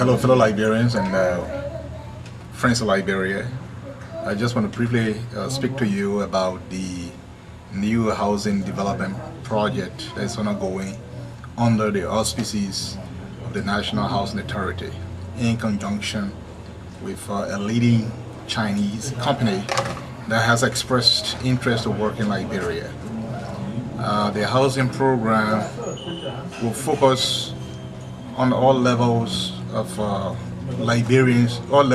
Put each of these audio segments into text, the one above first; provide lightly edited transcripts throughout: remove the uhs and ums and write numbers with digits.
Hello, fellow Liberians and friends of Liberia. I just want to briefly speak to you about the new housing development project that's ongoing under the auspices of the National Housing Authority in conjunction with a leading Chinese company that has expressed interest to work in Liberia. The housing program will focus on all levels of Liberians, all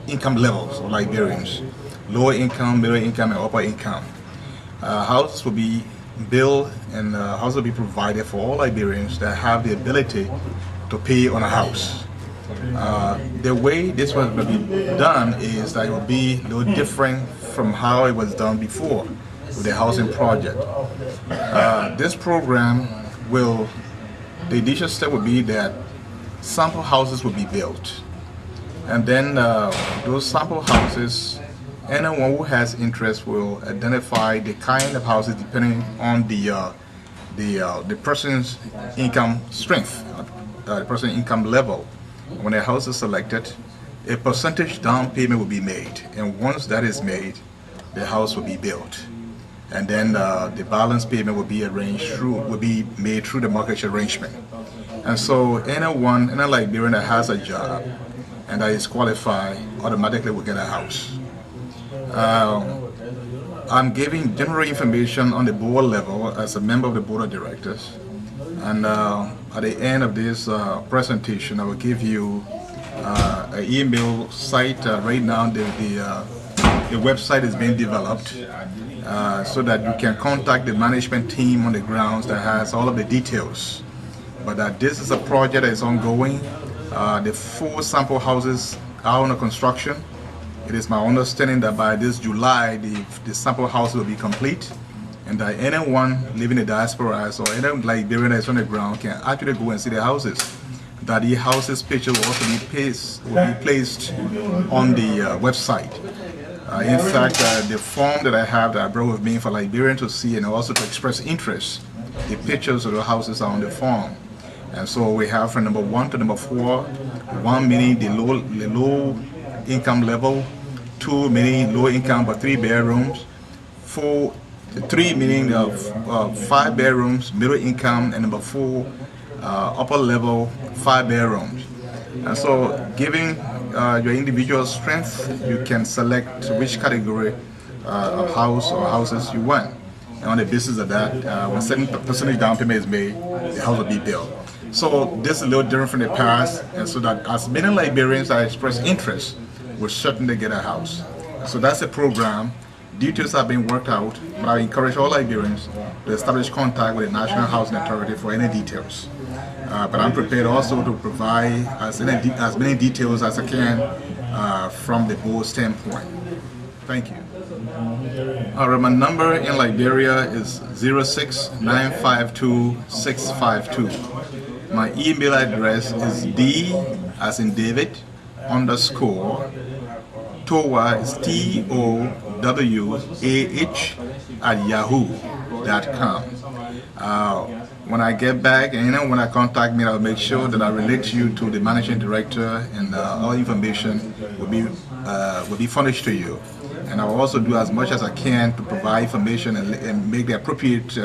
income levels of Liberians, lower income, middle income, and upper income. Houses will be built and houses will be provided for all Liberians that have the ability to pay on a house. The way this was going to be done is that it will be a little different from how it was done before with the housing project. This program will, the initial step would be that sample houses will be built, and then those sample houses, anyone who has interest will identify the kind of houses depending on the person's income strength, the person's income level. When a house is selected, a percentage down payment will be made, and once that is made, the house will be built, and then the balance payment will be made through the mortgage arrangement. And so any Liberian that has a job and that is qualified automatically will get a house. I'm giving general information on the board level as a member of the board of directors, and at the end of this presentation I will give you an email site. Right now the website is being developed so that you can contact the management team on the grounds that has all of the details. But this is a project that is ongoing. The 4 sample houses are under construction. It is my understanding that by this July, the sample house will be complete, and that anyone living in the diaspora or any Liberian that is on the ground can actually go and see the houses. That the houses picture will also be placed on the website. In fact, the form that I have that I brought with me for Liberians to see and also to express interest, the pictures of the houses are on the form. And so we have from number 1 to number 4, 1 meaning the low income level, 2 meaning low income but 3 bedrooms, 3 meaning 5 bedrooms, middle income, and number 4, upper level, 5 bedrooms. And so giving your individual strength, you can select which category of house or houses you want. And on the basis of that, when 7% down payment is made, the house will be built. So this is a little different from the past, and so that as many Liberians that express interest will certainly get a house. So that's the program. Details have been worked out, but I encourage all Liberians to establish contact with the National Housing Authority for any details. But I'm prepared also to provide as many details as I can from the board standpoint. Thank you. My number in Liberia is 06952 My email address is D as in David _ Towah is TOWAH @yahoo.com. When I get back and when I contact me, I'll make sure that I relate you to the managing director, and all information will be furnished to you. And I will also do as much as I can to provide information and make the appropriate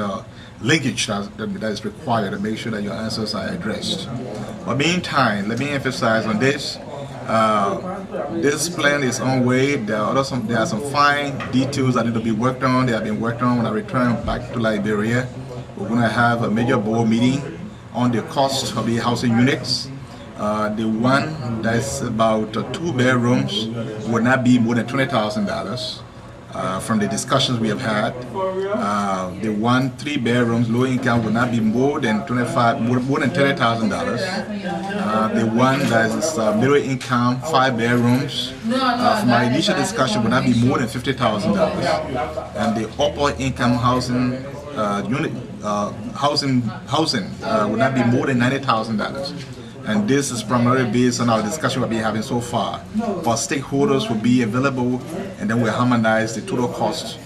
linkage that is required to make sure that your answers are addressed. But meantime, let me emphasize on this. This plan is on way. There are some fine details that need to be worked on. They have been worked on when I return back to Liberia. We're going to have a major board meeting on the cost of the housing units. The one that's about 2 bedrooms will not be more than $20,000 from the discussions we have had. The 3 bedrooms low income will not be more than $30,000. The one that is middle income 5 bedrooms from my initial discussion will not be more than $50,000, and the upper income housing would not be more than $90,000. And this is primarily based on our discussion we've been having so far. Our stakeholders will be available, and then we'll harmonize the total cost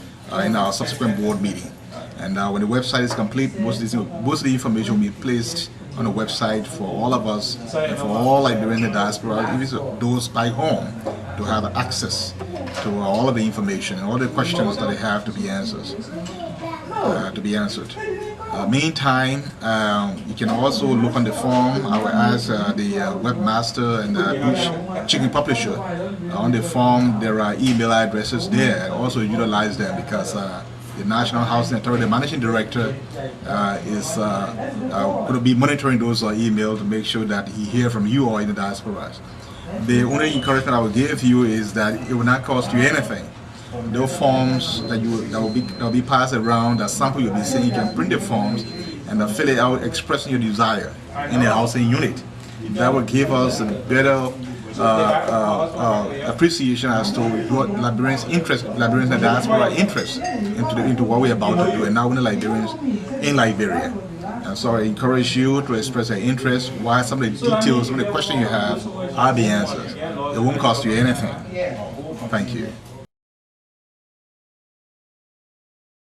in our subsequent board meeting. And when the website is complete, most of the information will be placed on the website for all of us and for all Liberians in the diaspora, even those back home, to have access to all of the information and all the questions that they have to be answered. Meantime, you can also look on the form. I will ask the webmaster and the chicken publisher on the form. There are email addresses there. Also utilize them, because the National Housing Authority Managing Director is going to be monitoring those emails to make sure that he hears from you all in the diaspora. The only encouragement I will give you is that it will not cost you anything. Those forms that will be passed around, that sample you'll be seeing, you can print the forms and fill it out, expressing your desire in the housing unit. That will give us a better appreciation as to what Liberians in the diaspora interest into what we're about to do, and not only Liberians in Liberia. And so I encourage you to express your interest. Why some of the details, some of the questions you have are the answers. It won't cost you anything. Thank you.